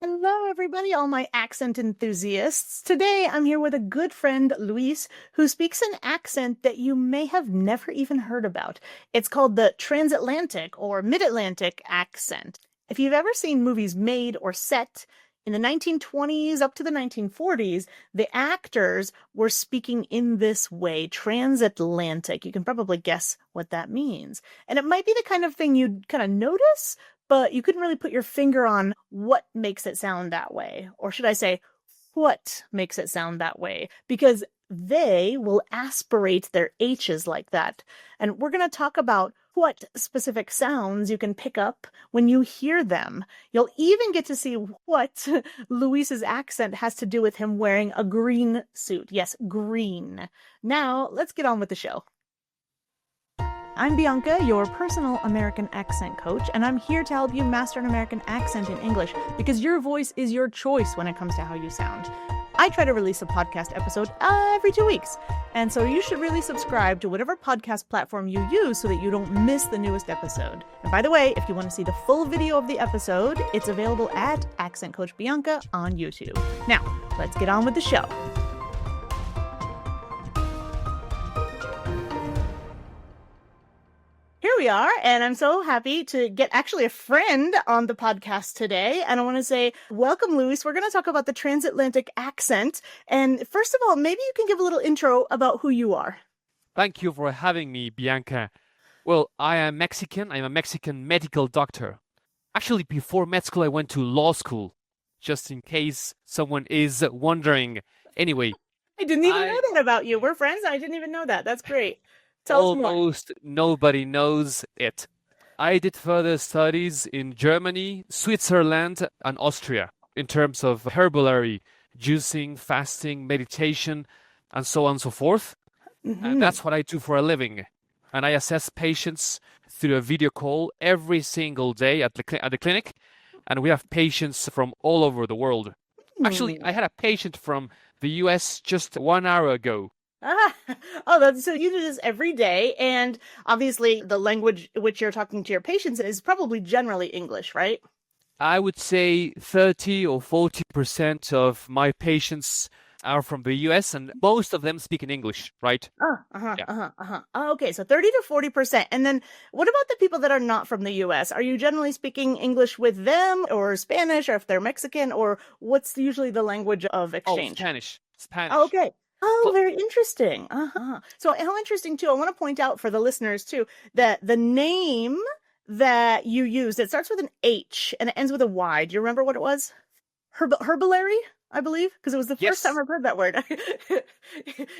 Hello, everybody, all my accent enthusiasts. Today, I'm here with a good friend, Luis, who speaks an accent that you may have never even heard about. It's called the Transatlantic or Mid-Atlantic accent. If you've ever seen movies made or set in the 1920s up to the 1940s, the actors were speaking in this way, transatlantic. You can probably guess what that means. And it might be the kind of thing you'd kind of notice, but you couldn't really put your finger on what makes it sound that way. Or should I say, what makes it sound that way? Because they will aspirate their H's like that. And we're going to talk about what specific sounds you can pick up when you hear them. You'll even get to see what Luis's accent has to do with him wearing a green suit. Yes, green. Now, let's get on with the show. I'm Bianca, your personal American accent coach, and I'm here to help you master an American accent in English because your voice is your choice when it comes to how you sound. I try to release a podcast episode every 2 weeks, and so you should really subscribe to whatever podcast platform you use so that you don't miss the newest episode. And by the way, if you want to see the full video of the episode, it's available at Accent Coach Bianca on YouTube. Now, let's get on with the show. Here we are, and I'm so happy to get actually a friend on the podcast today. And I want to say, welcome, Luis. We're going to talk about the transatlantic accent. And first of all, maybe you can give a little intro about who you are. Thank you for having me, Bianca. Well, I am Mexican. I'm a Mexican medical doctor. Actually, before med school, I went to law school, just in case someone is wondering. Anyway. I didn't even know that about you. We're friends. I didn't even know that. That's great. Almost nobody knows it. I did further studies in Germany, Switzerland, and Austria in terms of herbalism, juicing, fasting, meditation, and so on and so forth. Mm-hmm. And that's what I do for a living. And I assess patients through a video call every single day at the clinic. And we have patients from all over the world. Actually, I had a patient from the US just 1 hour ago. So you do this every day, and obviously the language which you're talking to your patients is probably generally English, right? I would say 30 or 40% of my patients are from the US, and most of them speak in English, right? Okay, so 30 to 40%. And then what about the people that are not from the US? Are you generally speaking English with them, or Spanish, or if they're Mexican, or what's usually the language of exchange? Spanish. Oh, okay. Oh, very interesting. So how interesting, too. I want to point out for the listeners, too, that the name that you used, it starts with an H and it ends with a Y. Do you remember what it was? Herbalism, I believe, because it was the first time I've heard that word.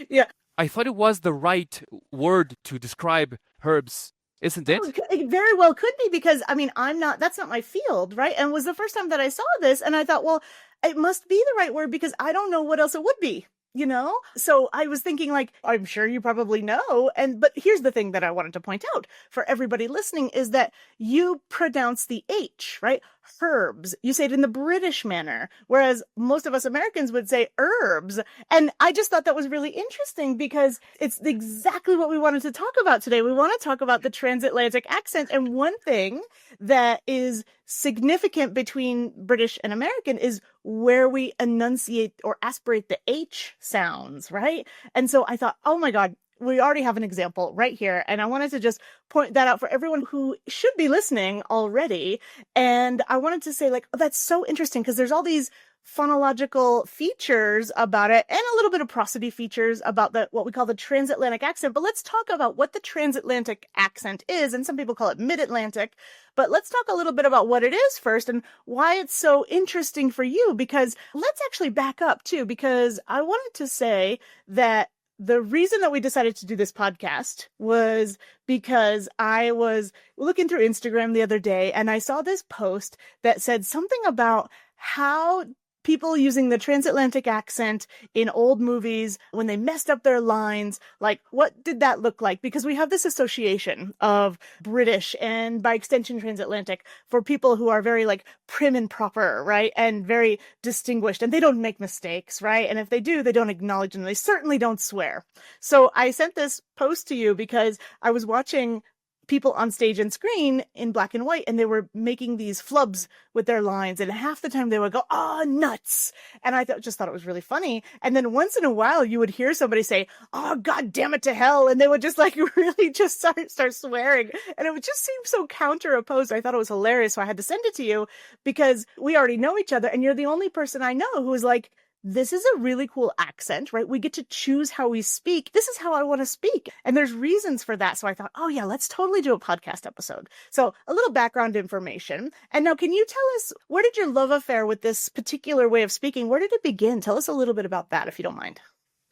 Yeah. I thought it was the right word to describe herbs, isn't it? It very well could be, because, I mean, that's not my field, right? And it was the first time that I saw this, and I thought, well, it must be the right word because I don't know what else it would be. You know? So I was thinking, like, I'm sure you probably know. But here's the thing that I wanted to point out for everybody listening is that you pronounce the H, right? Herbs. You say it in the British manner, whereas most of us Americans would say herbs. And I just thought that was really interesting because it's exactly what we wanted to talk about today. We want to talk about the transatlantic accent. And one thing that is significant between British and American is where we enunciate or aspirate the H sounds, right? And so I thought, oh my God, we already have an example right here. And I wanted to just point that out for everyone who should be listening already. And I wanted to say, like, oh, that's so interesting because there's all these phonological features about it and a little bit of prosody features about what we call the transatlantic accent. But let's talk about what the transatlantic accent is. And some people call it mid-Atlantic. But let's talk a little bit about what it is first and why it's so interesting for you. Because let's actually back up too, because I wanted to say that the reason that we decided to do this podcast was because I was looking through Instagram the other day and I saw this post that said something about how people using the transatlantic accent in old movies, when they messed up their lines, like, what did that look like? Because we have this association of British and by extension transatlantic for people who are very like prim and proper, right? And very distinguished, and they don't make mistakes, right? And if they do, they don't acknowledge them. They certainly don't swear. So I sent this post to you because I was watching people on stage and screen in black and white, and they were making these flubs with their lines, and half the time they would go, "Oh, nuts!" And I just thought it was really funny. And then once in a while, you would hear somebody say, "Oh, God damn it to hell," and they would just like really just start swearing, and it would just seem so counter opposed. I thought it was hilarious, so I had to send it to you because we already know each other, and you're the only person I know who is like, this is a really cool accent, right? We get to choose how we speak. This is how I want to speak. And there's reasons for that. So I thought, oh yeah, let's totally do a podcast episode. So a little background information. And now can you tell us, where did your love affair with this particular way of speaking, where did it begin? Tell us a little bit about that, if you don't mind.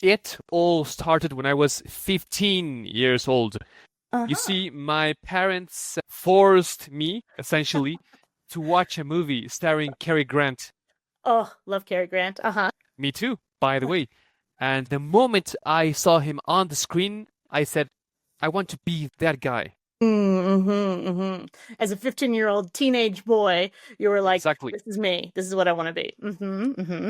It all started when I was 15 years old. Uh-huh. You see, my parents forced me, essentially, to watch a movie starring Cary Grant. Oh, love Cary Grant. Uh-huh. Me too, by the way. And the moment I saw him on the screen, I said, I want to be that guy. As a 15-year-old teenage boy, you were like, exactly. This is me. This is what I want to be.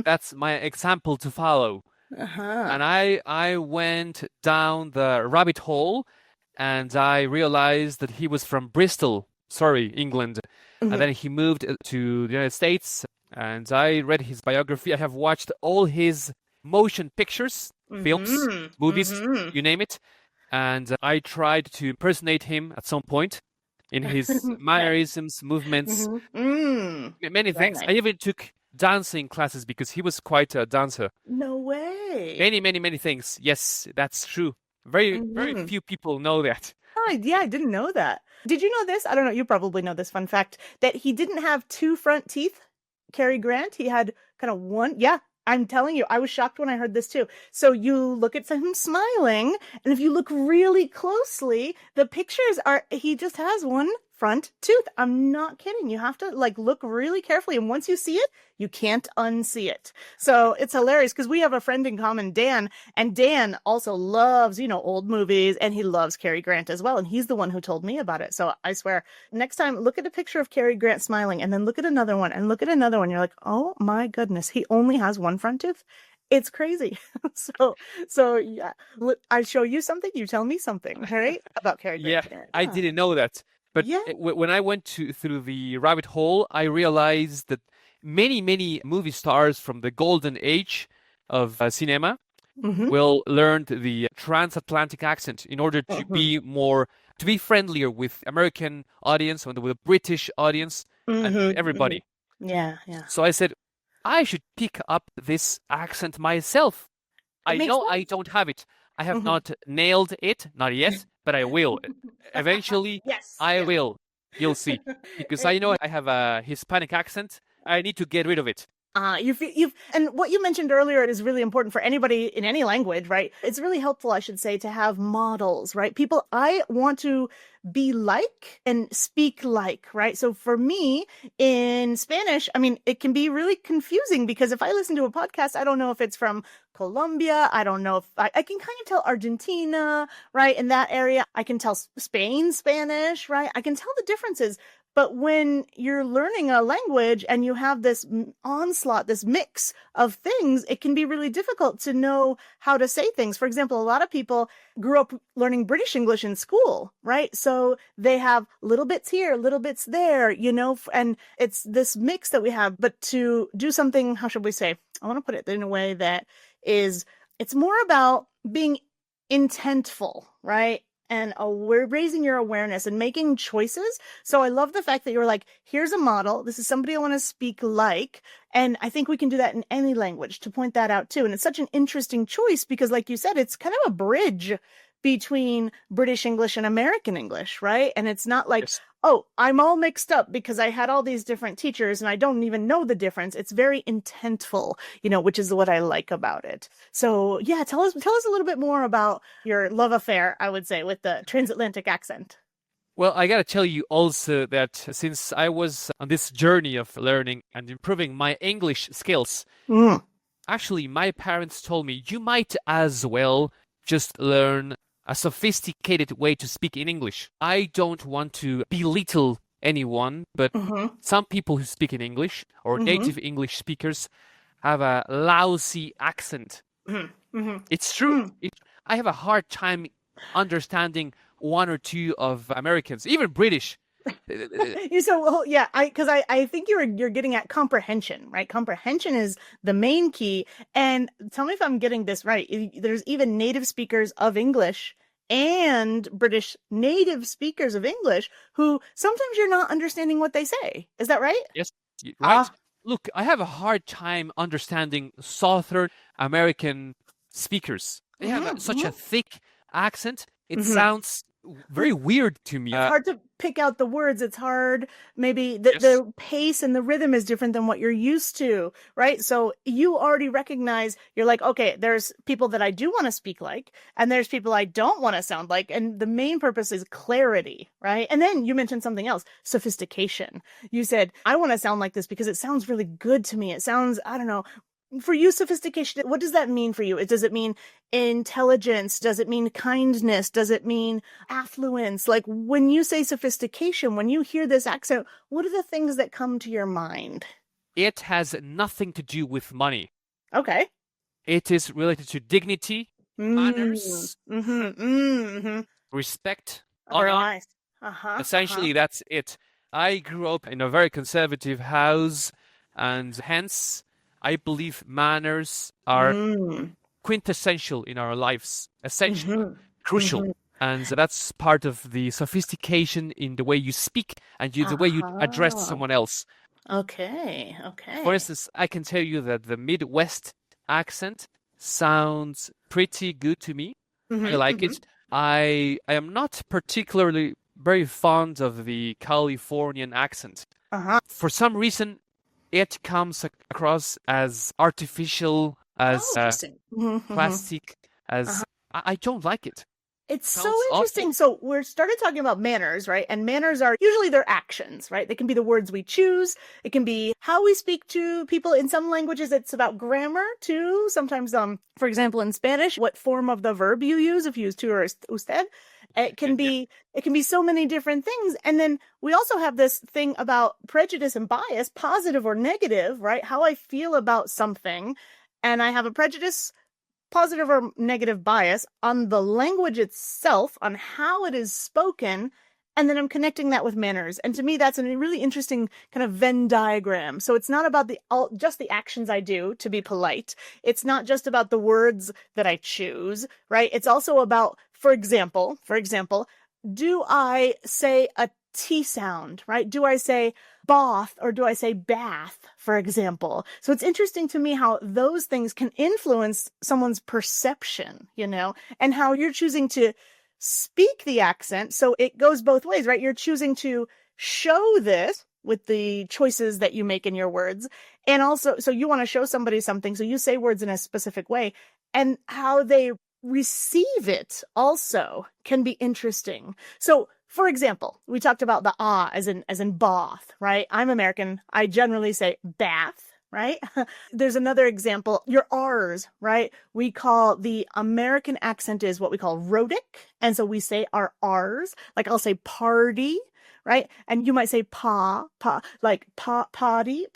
That's my example to follow. And I went down the rabbit hole, and I realized that he was from Bristol, England. And then he moved to the United States. And I read his biography. I have watched all his motion pictures, films, movies, you name it. And I tried to impersonate him at some point in his mannerisms, movements, many things. Nice. I even took dancing classes because he was quite a dancer. No way. Many things. Yes, that's true. Very few people know that. Oh, yeah, I didn't know that. Did you know this? I don't know. You probably know this fun fact, that he didn't have two front teeth. Cary Grant, he had kind of one. Yeah, I'm telling you, I was shocked when I heard this too. So you look at him smiling, and if you look really closely, the pictures are, he just has one front tooth. I'm not kidding. You have to like look really carefully, and once you see it, you can't unsee it. So it's hilarious because we have a friend in common, Dan, and Dan also loves, old movies, and he loves Cary Grant as well, and he's the one who told me about it. So I swear, next time, look at a picture of Cary Grant smiling, and then look at another one, and look at another one. You're like, oh my goodness, he only has one front tooth. It's crazy. So yeah, I show you something, you tell me something, right? About Cary Grant. Yeah, I didn't know that. But when I went through the rabbit hole, I realized that many movie stars from the golden age of cinema will learn the transatlantic accent in order to be friendlier with American audience, with the British audience, and with everybody. Yeah. So I said, I should pick up this accent myself. I know sense. I don't have it. I have not nailed it, not yet, but I will. Eventually, I will. You'll see. Because I know I have a Hispanic accent. I need to get rid of it. And what you mentioned earlier is really important for anybody in any language, right? It's really helpful, I should say, to have models, right? People I want to be like and speak like, right? So for me in Spanish, I mean, it can be really confusing because if I listen to a podcast, I don't know if it's from Colombia. I don't know if I can kind of tell Argentina, right? In that area, I can tell Spain, Spanish, right? I can tell the differences. But when you're learning a language and you have this onslaught, this mix of things, it can be really difficult to know how to say things. For example, a lot of people grew up learning British English in school, right? So they have little bits here, little bits there, and it's this mix that we have. But to do something, how should we say? I want to put it in a way that it's more about being intentful, right? And we're raising your awareness and making choices. So I love the fact that you're like, here's a model. This is somebody I want to speak like. And I think we can do that in any language, to point that out too. And it's such an interesting choice because, like you said, it's kind of a bridge between British English and American English, right? And it's not like, oh, I'm all mixed up because I had all these different teachers and I don't even know the difference. It's very intentful, which is what I like about it. So yeah, tell us a little bit more about your love affair, I would say, with the transatlantic accent. Well, I gotta tell you also that since I was on this journey of learning and improving my English skills, actually my parents told me, you might as well just learn a sophisticated way to speak in English. I don't want to belittle anyone, but some people who speak in English or native English speakers have a lousy accent. It's true. I have a hard time understanding one or two of Americans, even British. Because I think you're getting at comprehension, right? Comprehension is the main key. And tell me if I'm getting this right. There's even native speakers of English and British native speakers of English who sometimes you're not understanding what they say. Is that right? Yes, right. Look, I have a hard time understanding Southern American speakers. They have such a thick accent. It sounds very weird to me. It's hard to pick out the words. It's hard. Maybe the pace and the rhythm is different than what you're used to, right? So you already recognize, you're like, okay, there's people that I do want to speak like, and there's people I don't want to sound like. And the main purpose is clarity, right? And then you mentioned something else, sophistication. You said, I want to sound like this because it sounds really good to me. It sounds, I don't know, for you, sophistication, what does that mean for you? Does it mean intelligence? Does it mean kindness? Does it mean affluence? Like when you say sophistication, when you hear this accent, what are the things that come to your mind? It has nothing to do with money. Okay. It is related to dignity, manners, respect, Very honor. nice. Essentially, that's it. I grew up in a very conservative house, and hence I believe manners are quintessential in our lives, essential, crucial. And that's part of the sophistication in the way you speak and the way you address someone else. Okay. For instance, I can tell you that the Midwest accent sounds pretty good to me. I like it. I am not particularly very fond of the Californian accent. For some reason, it comes across as artificial, as plastic, as I don't like it. It's so interesting. So we're started talking about manners, right? And manners are usually their actions, right? They can be the words we choose. It can be how we speak to people. In some languages, it's about grammar too. Sometimes, for example, in Spanish, what form of the verb you use, if you use tú or usted. It can be so many different things. And then we also have this thing about prejudice and bias, positive or negative, right? How I feel about something. And I have a prejudice, positive or negative bias on the language itself, on how it is spoken. And then I'm connecting that with manners. And to me, that's a really interesting kind of Venn diagram. So it's not about just the actions I do to be polite. It's not just about the words that I choose, right? It's also about, for example, do I say a T sound, right? Do I say bath or do I say bath, for example? So it's interesting to me how those things can influence someone's perception, and how you're choosing to speak the accent. So it goes both ways, right? You're choosing to show this with the choices that you make in your words. And also, so you want to show somebody something. So you say words in a specific way, and how they receive it also can be interesting. So for example, we talked about the as in bath, right? I'm American. I generally say bath, right? There's another example, your R's, right? We call the American accent is what we call rhotic. And so we say our R's, like I'll say party, right? And you might say like potty.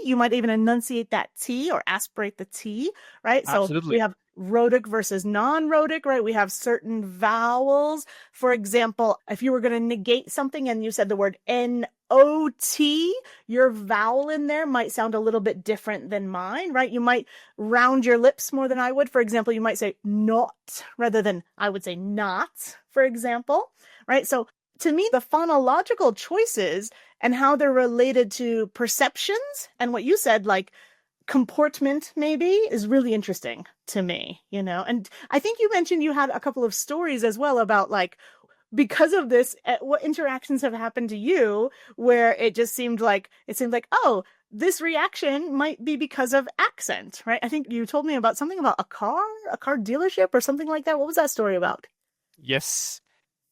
You might even enunciate that T or aspirate the T, right? Absolutely. So we have rhotic versus non-rhotic, right? We have certain vowels. For example, if you were going to negate something and you said the word N-O-T, your vowel in there might sound a little bit different than mine, right? You might round your lips more than I would. For example, you might say not rather than I would say not, for example, right? So to me, the phonological choices and how they're related to perceptions and what you said, like comportment maybe, is really interesting to me, And I think you mentioned you had a couple of stories as well about like, because of this, what interactions have happened to you where it seemed like, oh, this reaction might be because of accent, right? I think you told me about something about a car dealership or something like that. What was that story about? Yes.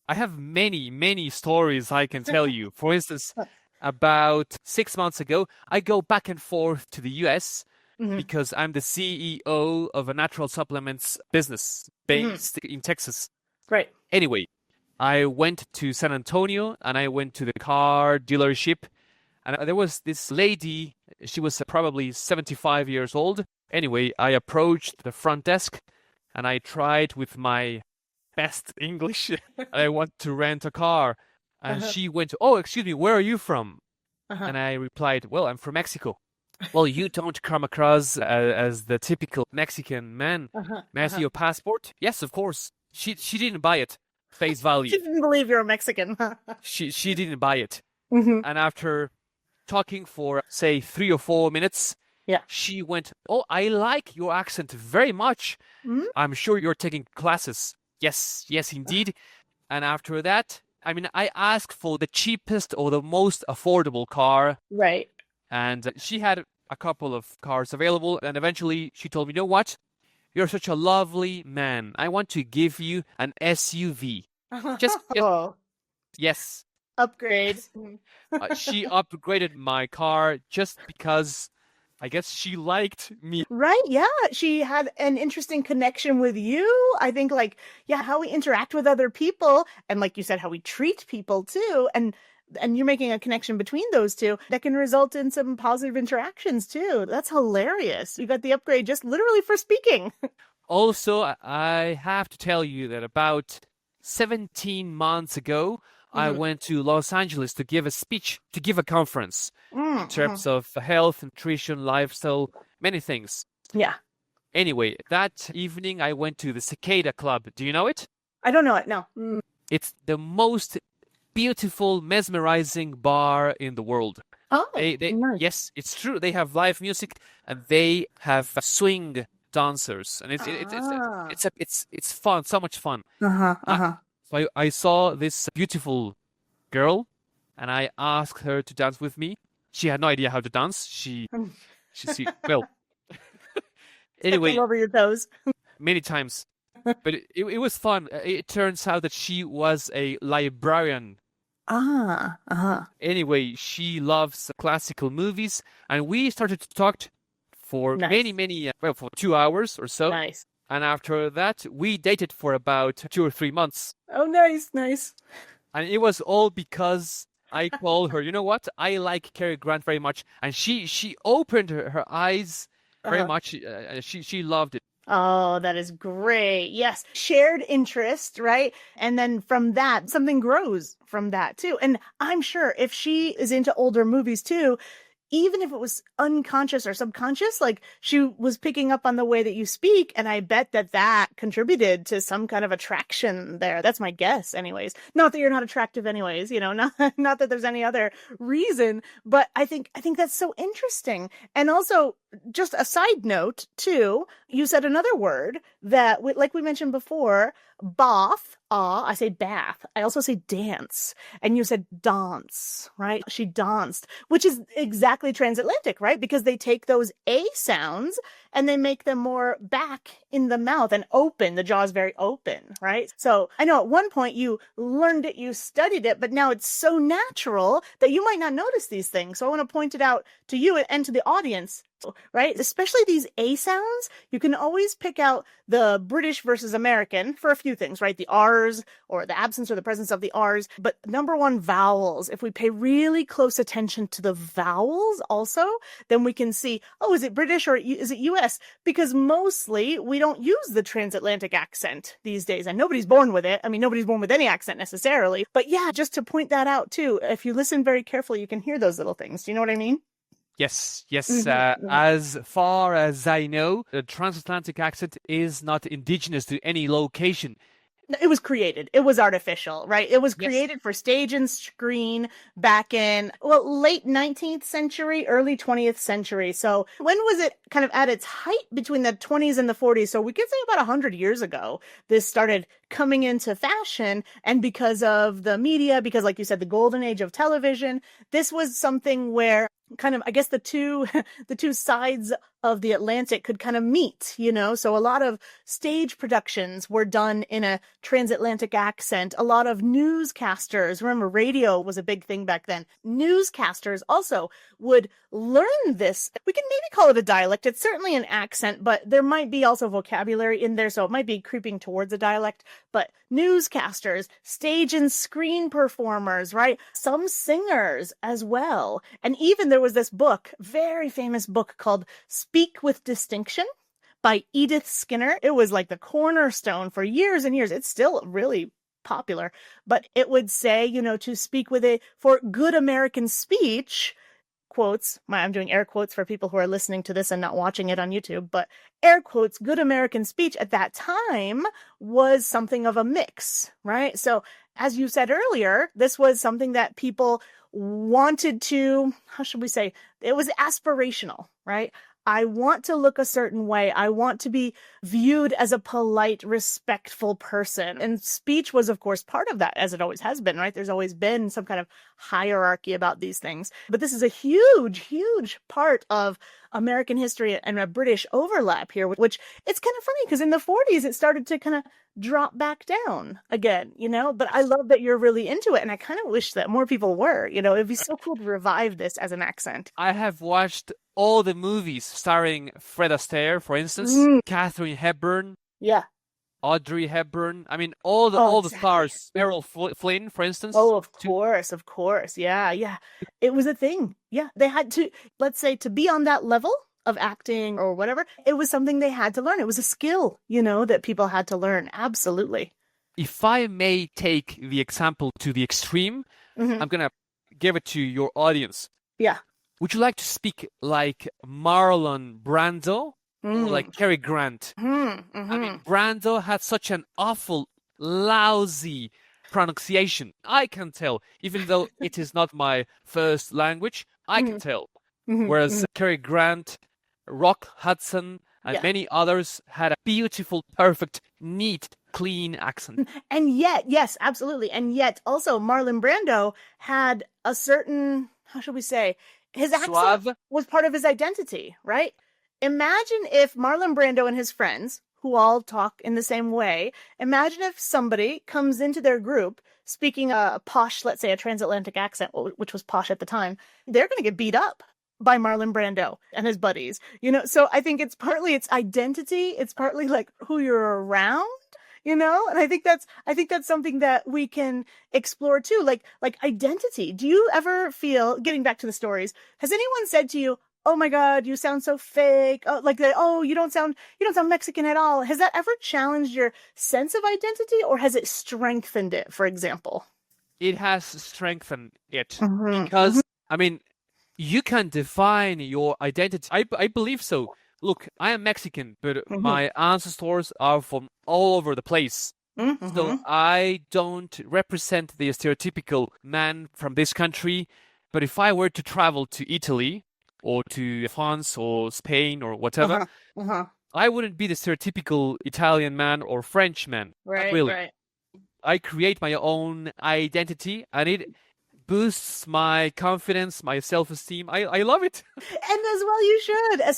I have many, many stories I can tell you. For instance, about 6 months ago, I go back and forth to the US because I'm the CEO of a natural supplements business based in Texas. Right. Anyway, I went to San Antonio and I went to the car dealership. And there was this lady, she was probably 75 years old. Anyway, I approached the front desk and I tried with my best English. I want to rent a car. And she went, oh, excuse me, where are you from? And I replied, well, I'm from Mexico. Well, you don't come across as the typical Mexican man. May I see your passport? Yes, of course. She didn't buy it. Face value. She didn't believe you're a Mexican. She didn't buy it. And after talking for, say, 3 or 4 minutes, she went, oh, I like your accent very much. I'm sure you're taking classes. Yes, indeed. And after that, I mean, I asked for the cheapest or the most affordable car. Right. And she had a couple of cars available. And eventually she told me, you know what? You're such a lovely man. I want to give you an SUV. Just yes. Upgrade. She upgraded my car just because I guess she liked me. Right, yeah. She had an interesting connection with you. I think, like, how we interact with other people, and like you said, how we treat people too, and you're making a connection between those two that can result in some positive interactions too. That's hilarious. You got the upgrade just literally for speaking. Also, I have to tell you that about 17 months ago, I went to Los Angeles to give a speech, to give a conference in terms of health, nutrition, lifestyle, many things. Yeah. Anyway, that evening I went to the Cicada Club. Do you know it? I don't know it, no. It's the most beautiful, mesmerizing bar in the world. Oh, nice. Yes, it's true. They have live music and they have swing dancers, and it's fun, so much fun. So I saw this beautiful girl, and I asked her to dance with me. She had no idea how to dance. She well, anyway, over your toes many times, but it was fun. It turns out that she was a librarian. Anyway, she loves classical movies, and we started to talk for many for 2 hours or so. Nice. And after that, we dated for about 2 or 3 months. Oh, nice. And it was all because I told her, you know what? I like Cary Grant very much. And she opened her eyes very much. She loved it. Oh, that is great. Yes. Shared interest, right? And then from that, something grows from that too. And I'm sure if she is into older movies too, even if it was unconscious or subconscious, like she was picking up on the way that you speak. And I bet that contributed to some kind of attraction there. That's my guess anyways. Not that you're not attractive anyways, not that there's any other reason, but I think that's so interesting. And also, just a side note too, you said another word that, like we mentioned before, bath. I say bath. I also say dance. And you said dance, right? She danced, which is exactly transatlantic, right? Because they take those A sounds and they make them more back in the mouth and open. The jaw is very open, right? So I know at one point you learned it, you studied it, but now it's so natural that you might not notice these things. So I want to point it out to you and to the audience, right? Especially these A sounds, you can always pick out the British versus American for a few things, right? The R's or the absence or the presence of the R's. But number one, vowels. If we pay really close attention to the vowels also, then we can see, oh, is it British or is it US? Because mostly we don't use the transatlantic accent these days, and nobody's born with it. I mean, nobody's born with any accent necessarily. But yeah, just to point that out too, if you listen very carefully, you can hear those little things. Do you know what I mean? Yes. As far as I know, the transatlantic accent is not indigenous to any location. It was created. It was artificial, right? It was created for stage and screen back in, late 19th century, early 20th century. So when was it kind of at its height? Between the 20s and the 40s. So we could say about 100 years ago, this started coming into fashion. And because of the media, because like you said, the golden age of television, this was something where kind of, I guess the two sides of the Atlantic could kind of meet, so a lot of stage productions were done in a transatlantic accent. A lot of newscasters, remember radio was a big thing back then. Newscasters also would learn this. We can maybe call it a dialect. It's certainly an accent, but there might be also vocabulary in there. So it might be creeping towards a dialect, but newscasters, stage and screen performers, right? Some singers as well. And even there was this book, very famous book called Speak with Distinction by Edith Skinner. It was like the cornerstone for years and years. It's still really popular, but it would say, to speak for good American speech, quotes, I'm doing air quotes for people who are listening to this and not watching it on YouTube, but air quotes, good American speech at that time was something of a mix, right? So as you said earlier, this was something that people wanted to, how should we say, it was aspirational, right? I want to look a certain way. I want to be viewed as a polite, respectful person. And speech was, of course, part of that, as it always has been, right? There's always been some kind of hierarchy about these things. But this is a huge, huge part of American history and a British overlap here, which it's kind of funny because in the 40s, it started to kind of drop back down again, but I love that you're really into it. And I kind of wish that more people were, it'd be so cool to revive this as an accent. I have watched all the movies starring Fred Astaire, for instance, Katharine Hepburn, Audrey Hepburn. I mean, all the stars. Errol Flynn, for instance. Oh, of course. Yeah. It was a thing. Yeah, they had to, let's say, to be on that level of acting or whatever, it was something they had to learn. It was a skill, that people had to learn. Absolutely. If I may take the example to the extreme, I'm going to give it to your audience. Yeah. Would you like to speak like Marlon Brando or like Cary Grant? I mean, Brando had such an awful, lousy pronunciation. I can tell, even though it is not my first language, I can tell. Whereas Cary Grant, Rock Hudson, and many others had a beautiful, perfect, neat, clean accent. And yet, yes, absolutely. And yet also Marlon Brando had a certain, how should we say, his accent was part of his identity, right? Imagine if Marlon Brando and his friends, who all talk in the same way, imagine if somebody comes into their group speaking a posh, let's say a transatlantic accent, which was posh at the time, they're going to get beat up by Marlon Brando and his buddies, so I think it's partly its identity. It's partly like who you're around, and I think that's something that we can explore too. Like identity. Do you ever feel, getting back to the stories, has anyone said to you, oh my God, you sound so fake. Oh, you don't sound Mexican at all. Has that ever challenged your sense of identity or has it strengthened it, for example? It has strengthened it because, I mean, you can define your identity. I believe so. Look, I am Mexican, but my ancestors are from all over the place. So I don't represent the stereotypical man from this country. But if I were to travel to Italy or to France or Spain or whatever, I wouldn't be the stereotypical Italian man or French man. Right, really. Right. I create my own identity and it boosts my confidence, my self-esteem. I love it. And as well you should.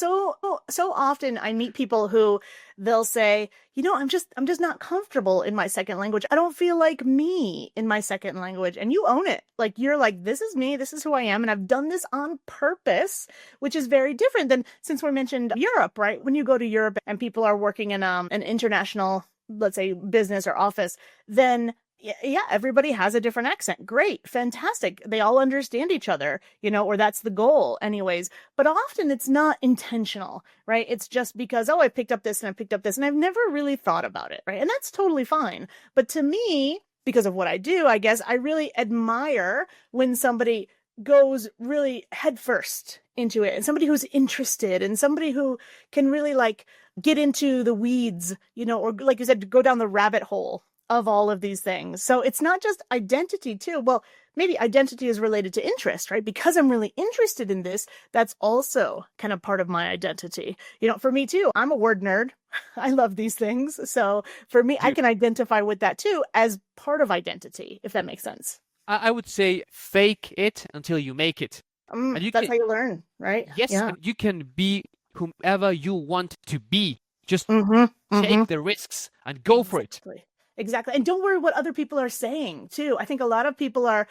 So often I meet people who they'll say, I'm just not comfortable in my second language. I don't feel like me in my second language. And you own it. Like you're like, this is me, this is who I am, and I've done this on purpose, which is very different than, since we mentioned Europe, right? When you go to Europe and people are working in an international, let's say, business or office, then yeah, everybody has a different accent. Great, fantastic. They all understand each other, or that's the goal anyways. But often it's not intentional, right? It's just because, I picked up this and I picked up this and I've never really thought about it, right? And that's totally fine. But to me, because of what I do, I guess I really admire when somebody goes really headfirst into it and somebody who's interested and somebody who can really get into the weeds, or like you said, go down the rabbit hole of all of these things. So it's not just identity too. Well, maybe identity is related to interest, right? Because I'm really interested in this, that's also kind of part of my identity. For me too, I'm a word nerd. I love these things. So for me, I can identify with that too as part of identity, if that makes sense. I would say fake it until you make it. And that's how you learn, right? Yes, yeah. You can be whomever you want to be. Just take the risks and go for it. Exactly. And don't worry what other people are saying too. I think a lot of people are,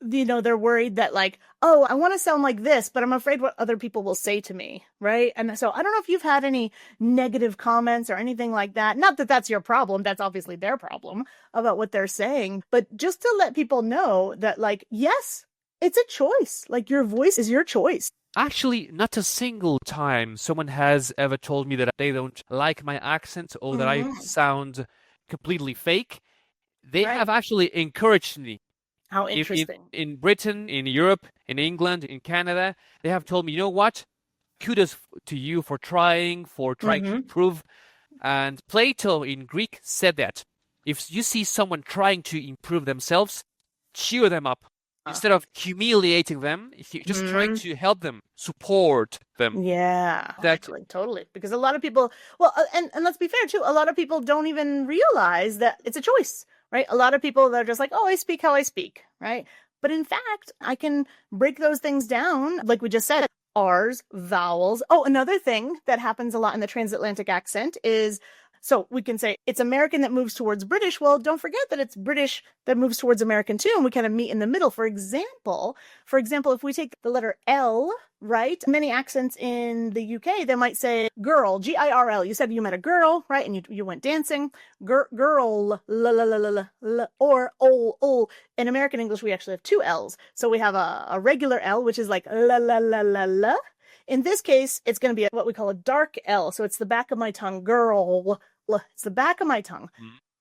they're worried that I want to sound like this, but I'm afraid what other people will say to me. Right. And so I don't know if you've had any negative comments or anything like that. Not that that's your problem. That's obviously their problem about what they're saying, but just to let people know that yes, it's a choice. Your voice is your choice. Actually, not a single time someone has ever told me that they don't like my accent or that I sound completely fake. They Right. have actually encouraged me. How interesting. In Britain, in Europe, in England, in Canada, they have told me, you know what? Kudos to you for trying to improve. And Plato in Greek said that if you see someone trying to improve themselves, cheer them up. Instead of humiliating them, if you're just trying to help them, support them. Yeah, That actually, totally. Because a lot of people, well, and let's be fair too, a lot of people don't even realize that it's a choice, right? A lot of people, they're just like, oh, I speak how I speak, right? But in fact, I can break those things down, like we just said, R's, vowels. Oh, another thing that happens a lot in the transatlantic accent is, so we can say it's American that moves towards British. Well, don't forget that it's British that moves towards American too, and we kind of meet in the middle. For example, if we take the letter L, right? Many accents in the UK, they might say girl, Girl. You said you met a girl, right? And you went dancing. Girl, la la la la la, or ol. In American English, we actually have two L's. So we have a regular L, which is like la la la la la. In this case, it's going to be what we call a dark L. So it's the back of my tongue, girl. It's the back of my tongue.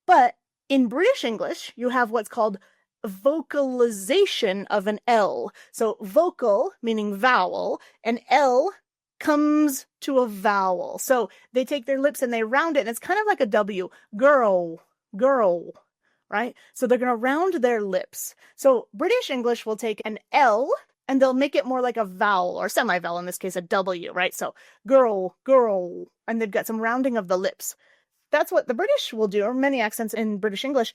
But in British English, you have what's called vocalization of an L. So vocal, meaning vowel, and L comes to a vowel. So they take their lips and they round it, and it's kind of like a W. Girl, right? So they're going to round their lips. So British English will take an L, and they'll make it more like a vowel, or semi-vowel, in this case, a W, right? So girl, and they've got some rounding of the lips. That's what the British will do, or many accents in British English.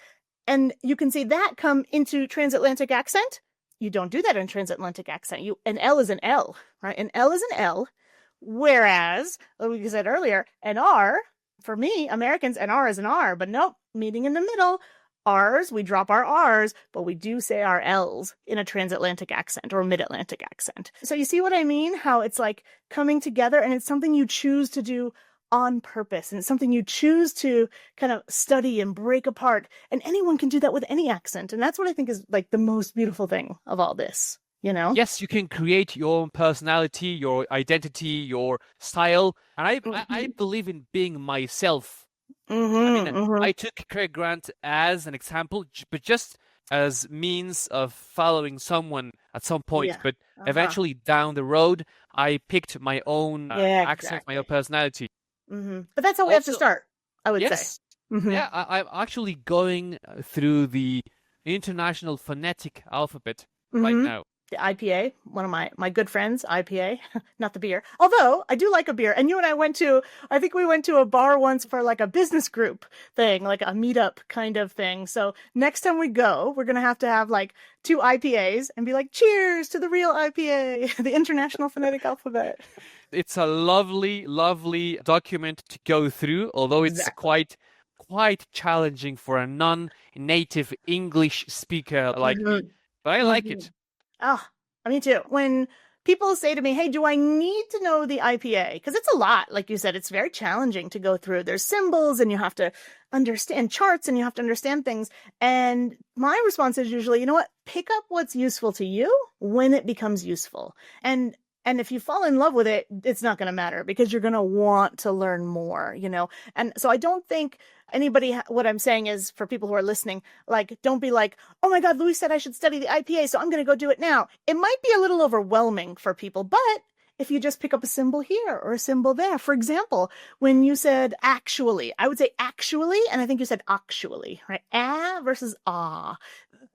And you can see that come into transatlantic accent. You don't do that in transatlantic accent. An L is an L, right? An L is an L. Whereas, like we said earlier, an R, for me, Americans, an R is an R. But nope, meeting in the middle. R's, we drop our R's, but we do say our L's in a transatlantic accent or mid-Atlantic accent. So you see what I mean? How it's like coming together, and it's something you choose to do on purpose, and it's something you choose to kind of study and break apart. And anyone can do that with any accent. And that's what I think is like the most beautiful thing of all this, you know? yes, you can create your own personality, your identity, your style. And I believe in being myself. I took Cary Grant as an example, but just as means of following someone at some point. Yeah. But eventually down the road, I picked my own accent, my own personality. But that's how we have to start, I would say. Yeah, I'm actually going through the International Phonetic Alphabet right now. The IPA, one of my good friends, IPA, not the beer. Although I do like a beer. And you and I I think we went to a bar once for like a business group thing, like a meetup kind of thing. So next time we go, we're going to have like 2 IPAs and be like, cheers to the real IPA, the International Phonetic Alphabet. It's a lovely, lovely document to go through, although it's quite challenging for a non-native English speaker like me. But I like it. Oh, me too. When people say to me, hey, do I need to know the IPA? Because it's a lot. Like you said, it's very challenging to go through. There's symbols, and you have to understand charts, and you have to understand things. And my response is usually, you know what? Pick up what's useful to you when it becomes useful. And if you fall in love with it, it's not going to matter, because you're going to want to learn more, you know? And so I don't think what I'm saying is, for people who are listening, like, don't be like, oh my God, Louis said I should study the IPA, so I'm going to go do it now. It might be a little overwhelming for people, but if you just pick up a symbol here or a symbol there. For example, when you said actually, I would say actually, and I think you said actually, right? Ah versus ah.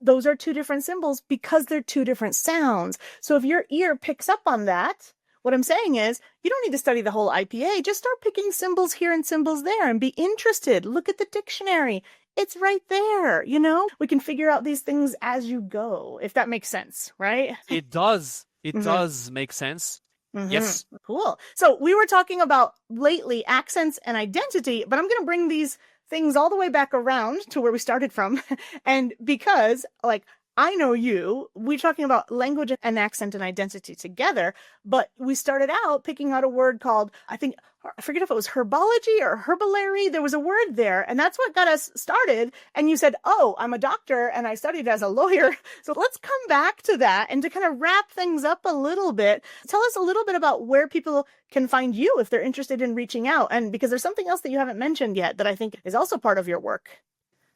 Those are 2 different symbols because they're 2 different sounds. So if your ear picks up on that, what I'm saying is, you don't need to study the whole IPA. Just start picking symbols here and symbols there and be interested. Look at the dictionary. It's right there, you know? We can figure out these things as you go, if that makes sense, right? It does. It does make sense. Yes. Cool. So we were talking about lately accents and identity, but I'm going to bring these things all the way back around to where we started from. And because, like, I know you. We're talking about language and accent and identity together, but we started out picking out a word called, I forget if it was herbology or herbulary. There was a word there, and that's what got us started. And you said, oh, I'm a doctor and I studied as a lawyer. So let's come back to that and to kind of wrap things up a little bit. Tell us a little bit about where people can find you if they're interested in reaching out. And because there's something else that you haven't mentioned yet that I think is also part of your work.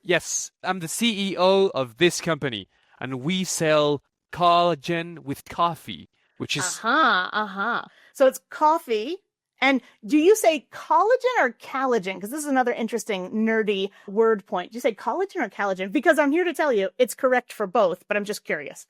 Yes, I'm the CEO of this company, and we sell collagen with coffee, which is... So it's coffee. And do you say collagen or collagen? Because this is another interesting, nerdy word point. Do you say collagen or collagen? Because I'm here to tell you it's correct for both, but I'm just curious.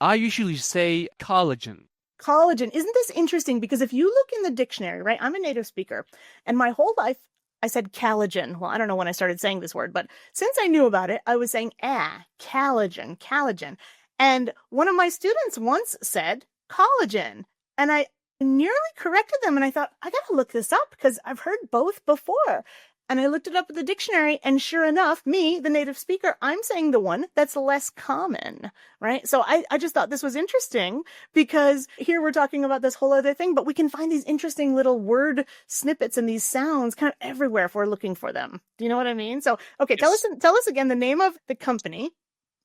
I usually say collagen. Collagen. Isn't this interesting? Because if you look in the dictionary, right, I'm a native speaker, and my whole life I said collagen. Well, I don't know when I started saying this word, but since I knew about it, I was saying, collagen, collagen. And one of my students once said collagen, and I nearly corrected them. And I thought, I got to look this up because I've heard both before. And I looked it up in the dictionary, and sure enough, me, the native speaker, I'm saying the one that's less common, right? So I just thought this was interesting because here we're talking about this whole other thing, but we can find these interesting little word snippets and these sounds kind of everywhere if we're looking for them. Do you know what I mean? So, okay, Yes. tell us again the name of the company,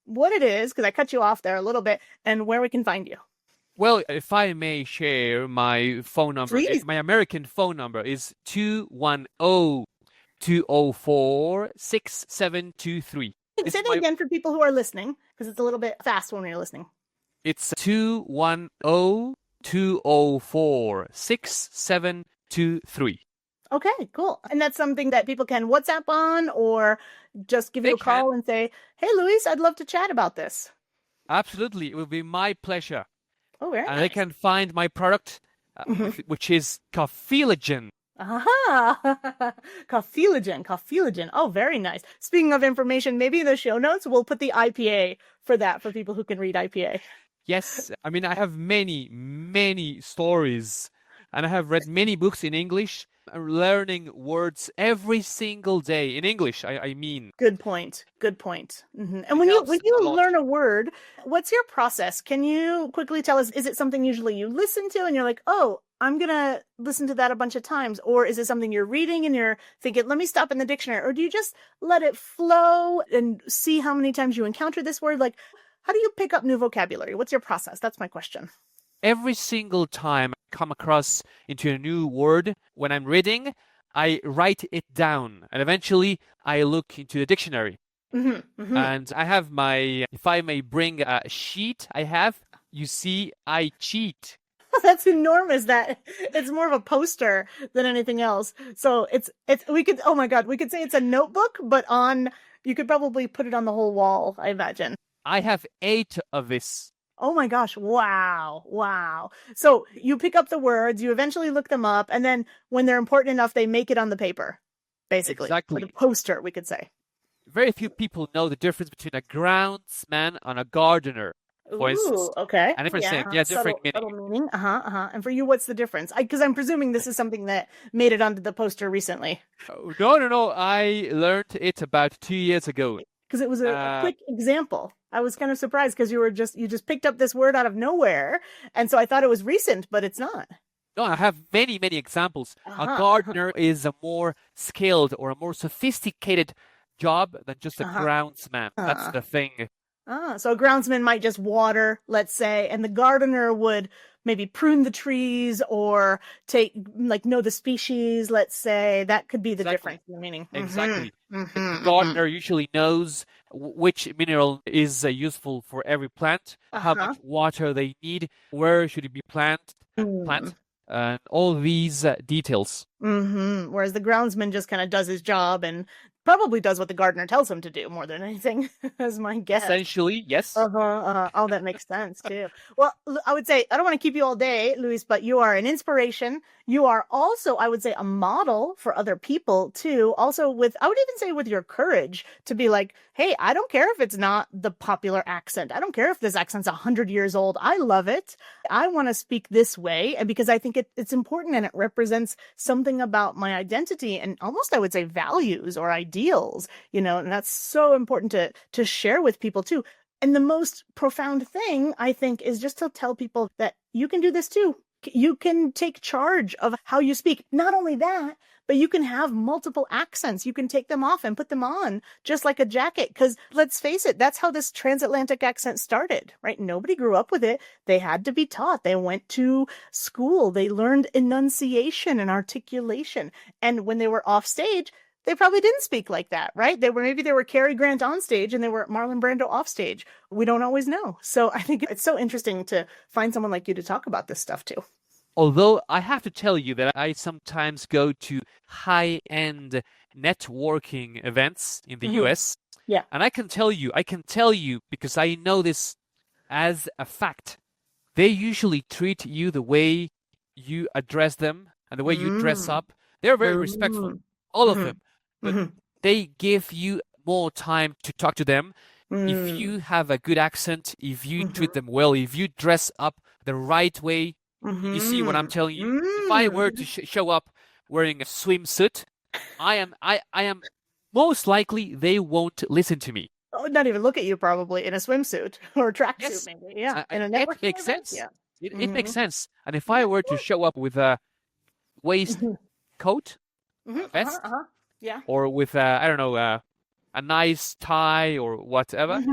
what it is, because I cut you off there a little bit, and where we can find you. Well, if I may share my phone number, Please. my American phone number is 210-204-6723. Say that again for people who are listening, because it's a little bit fast when you're listening. It's 210-204-6723. Okay, cool. And that's something that people can WhatsApp on or just give you a call and say, hey, Luis, I'd love to chat about this. Absolutely. It will be my pleasure. Oh, very And nice. they can find my product, which is Coffeellagen. Coffeellagen. Oh, very nice. Speaking of information, maybe in the show notes, we'll put the IPA for that for people who can read IPA. Yes, I mean, I have many, many stories, and I have read many books in English. I'm learning words every single day in English. I mean. Good point. Mm-hmm. And when you learn a word, what's your process? Can you quickly tell us, is it something usually you listen to and you're like, oh, I'm going to listen to that a bunch of times? Or is it something you're reading and you're thinking, let me stop in the dictionary? Or do you just let it flow and see how many times you encounter this word? Like, how do you pick up new vocabulary? What's your process? That's my question. Every single time I come across into a new word, when I'm reading, I write it down. And eventually, I look into the dictionary. And I have if I may bring a sheet you see, I cheat. That's enormous. That it's more of a poster than anything else. So we could say it's a notebook, but you could probably put it on the whole wall, I imagine. I have 8 of this. Oh my gosh. Wow. So you pick up the words, you eventually look them up, and then when they're important enough, they make it on the paper, basically. Exactly. Or the poster, we could say. Very few people know the difference between a groundsman and a gardener, for instance. Okay. And different meaning. Subtle meaning. And for you, what's the difference? Because I'm presuming this is something that made it onto the poster recently. Oh, no. I learned it about 2 years ago. Because it was a quick example. I was kind of surprised because you just picked up this word out of nowhere. And so I thought it was recent, but it's not. No, I have many, many examples. A gardener is a more skilled or a more sophisticated job than just a groundsman. That's the thing. So a groundsman might just water, let's say, and the gardener would maybe prune the trees or know the species, let's say. That could be the difference in the meaning. Exactly. The gardener usually knows which mineral is useful for every plant, how much water they need, where should it be planted, and all these details. Whereas the groundsman just kind of does his job and probably does what the gardener tells him to do more than anything, is my guess. Essentially, yes. Oh, that makes sense too. Well, I would say, I don't want to keep you all day, Luis, but you are an inspiration. You are also, I would say, a model for other people too. Also I would even say with your courage to be like, hey, I don't care if it's not the popular accent. I don't care if this accent's 100 years old. I love it. I want to speak this way, and because I think it's important and it represents something about my identity and almost, I would say, values or ideals, and that's so important to share with people too. And the most profound thing, I think, is just to tell people that you can do this too. You can take charge of how you speak. Not only that, but you can have multiple accents. You can take them off and put them on just like a jacket. Because let's face it, that's how this transatlantic accent started, right? Nobody grew up with it. They had to be taught. They went to school. They learned enunciation and articulation. And when they were off stage, they probably didn't speak like that, right? Maybe they were Cary Grant on stage and they were Marlon Brando off stage. We don't always know. So I think it's so interesting to find someone like you to talk about this stuff too. Although I have to tell you that I sometimes go to high-end networking events in the US. Yeah. And I can tell you because I know this as a fact. They usually treat you the way you address them and the way you dress up. They're very respectful, all of them. But they give you more time to talk to them. If you have a good accent, if you treat them well, if you dress up the right way, you see what I'm telling you? If I were to show up wearing a swimsuit, I am most likely they won't listen to me. Oh, not even look at you probably in a swimsuit or a tracksuit, maybe. Yeah, in a networking it makes event? sense. Yeah. It makes sense. And if I were to show up with a waistcoat, vest, yeah, or with a nice tie or whatever,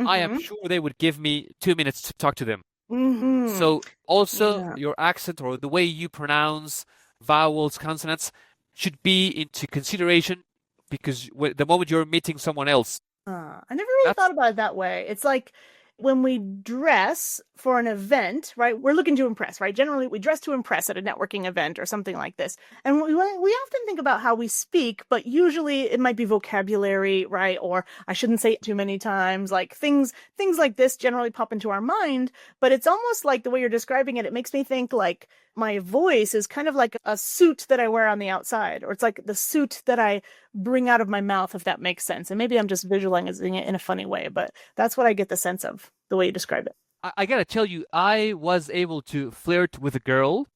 I am sure they would give me 2 minutes to talk to them. So also your accent or the way you pronounce vowels, consonants should be into consideration because the moment you're meeting someone else. I never really thought about it that way. It's like when we dress for an event, right? We're looking to impress, right? Generally, we dress to impress at a networking event or something like this. And we often think about how we speak, but usually it might be vocabulary, right? Or I shouldn't say it too many times. Like things like this generally pop into our mind, but it's almost like the way you're describing it, it makes me think like my voice is kind of like a suit that I wear on the outside, or it's like the suit that I bring out of my mouth, if that makes sense. And maybe I'm just visualizing it in a funny way, but that's what I get the sense of the way you describe it. I gotta tell you, I was able to flirt with a girl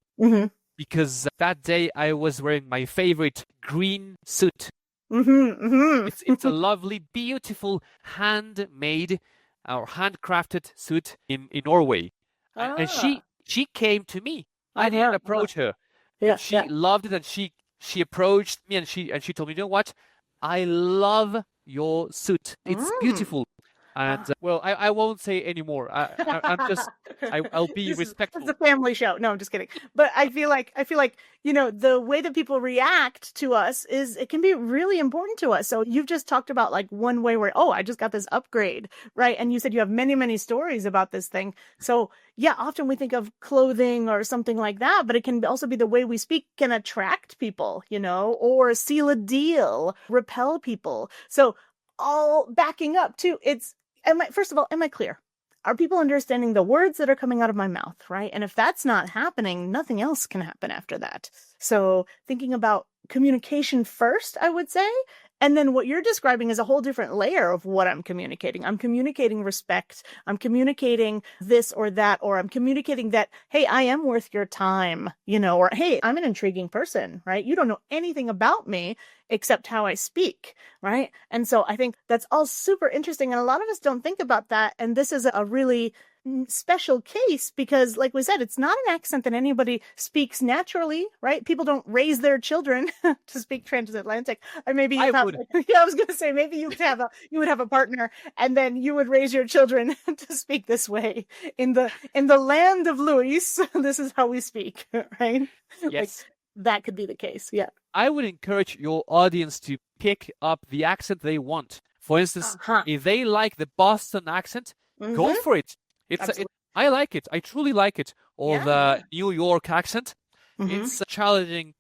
because that day I was wearing my favorite green suit. It's a lovely, beautiful, handmade or handcrafted suit in Norway. And she came to me. I didn't approach her. She loved it, and she approached me, and she told me, you know what? I love your suit. It's beautiful. And well, I won't say anymore. I'll be respectful. It's a family show. No, I'm just kidding. But I feel like the way that people react to us it can be really important to us. So you've just talked about like one way where I just got this upgrade, right? And you said you have many, many stories about this thing. So yeah, often we think of clothing or something like that, but it can also be the way we speak can attract people, or seal a deal, repel people. So all backing up too, first of all, am I clear? Are people understanding the words that are coming out of my mouth, right? And if that's not happening, nothing else can happen after that. So thinking about communication first, I would say. And then what you're describing is a whole different layer of what I'm communicating. I'm communicating respect. I'm communicating this or that, or I'm communicating that, hey, I am worth your time, or hey, I'm an intriguing person, right? You don't know anything about me except how I speak, right? And so I think that's all super interesting. And a lot of us don't think about that. And this is a really special case because, like we said, it's not an accent that anybody speaks naturally, right? People don't raise their children to speak transatlantic. Or maybe I would. Yeah, I was going to say maybe you would have a partner, and then you would raise your children to speak this way. In the land of Louis, this is how we speak, right? Yes, that could be the case. Yeah, I would encourage your audience to pick up the accent they want. For instance, if they like the Boston accent, go for it. I like it. I truly like it. Or the New York accent. It's challenging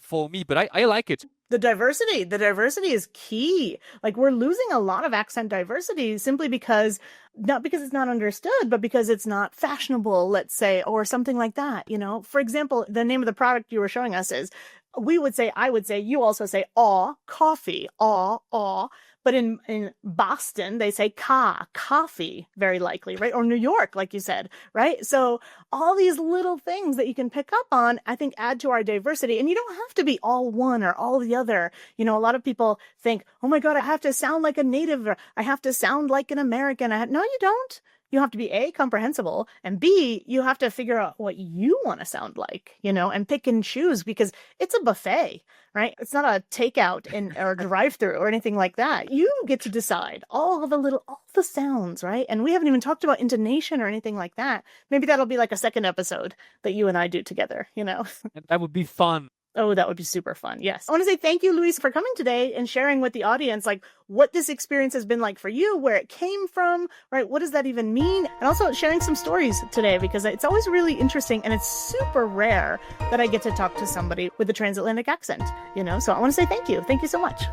for me, but I like it. The diversity is key. Like we're losing a lot of accent diversity simply because, not because it's not understood, but because it's not fashionable, let's say, or something like that. For example, the name of the product you were showing us is I would say, you also say aw, coffee, aw. But in Boston, they say coffee, very likely, right? Or New York, like you said, right? So all these little things that you can pick up on, I think, add to our diversity. And you don't have to be all one or all the other. You know, a lot of people think, oh my God, I have to sound like a native, or I have to sound like an American. No, you don't. You have to be A, comprehensible, and B, you have to figure out what you want to sound like, you know, and pick and choose, because it's a buffet, right? It's not a takeout or drive-through or anything like that. You get to decide all the sounds, right? And we haven't even talked about intonation or anything like that. Maybe that'll be like a second episode that you and I do together, you know? That would be fun. Oh, that would be super fun. Yes. I want to say thank you, Luis, for coming today and sharing with the audience, like, what this experience has been like for you, where it came from, right? What does that even mean? And also sharing some stories today, because it's always really interesting, and it's super rare that I get to talk to somebody with a transatlantic accent, you know? So I want to say thank you. Thank you so much.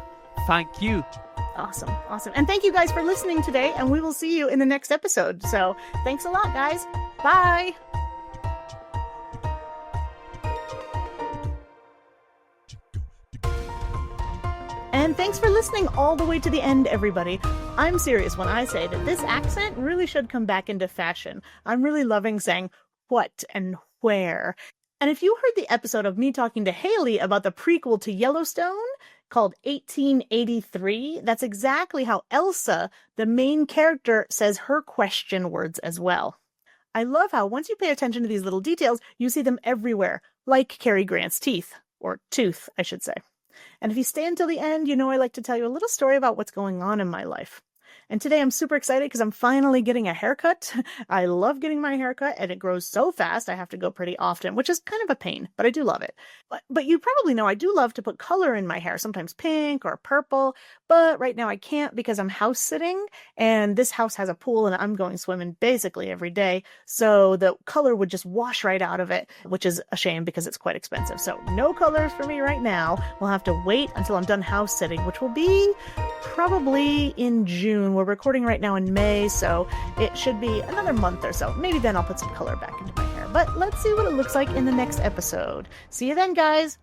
Thank you. Awesome. And thank you guys for listening today, and we will see you in the next episode. So thanks a lot, guys. Bye. And thanks for listening all the way to the end, everybody. I'm serious when I say that this accent really should come back into fashion. I'm really loving saying what and where. And if you heard the episode of me talking to Haley about the prequel to Yellowstone called 1883, that's exactly how Elsa, the main character, says her question words as well. I love how once you pay attention to these little details, you see them everywhere, like Cary Grant's teeth, or tooth, I should say. And if you stay until the end, you know I like to tell you a little story about what's going on in my life. And today I'm super excited because I'm finally getting a haircut. I love getting my haircut, and it grows so fast I have to go pretty often, which is kind of a pain, but I do love it. But you probably know I do love to put color in my hair, sometimes pink or purple, but right now I can't because I'm house sitting, and this house has a pool and I'm going swimming basically every day. So the color would just wash right out of it, which is a shame because it's quite expensive. So no colors for me right now. We'll have to wait until I'm done house sitting, which will be probably in June. We're recording right now in May, so it should be another month or so. Maybe then I'll put some color back into my hair. But let's see what it looks like in the next episode. See you then, guys.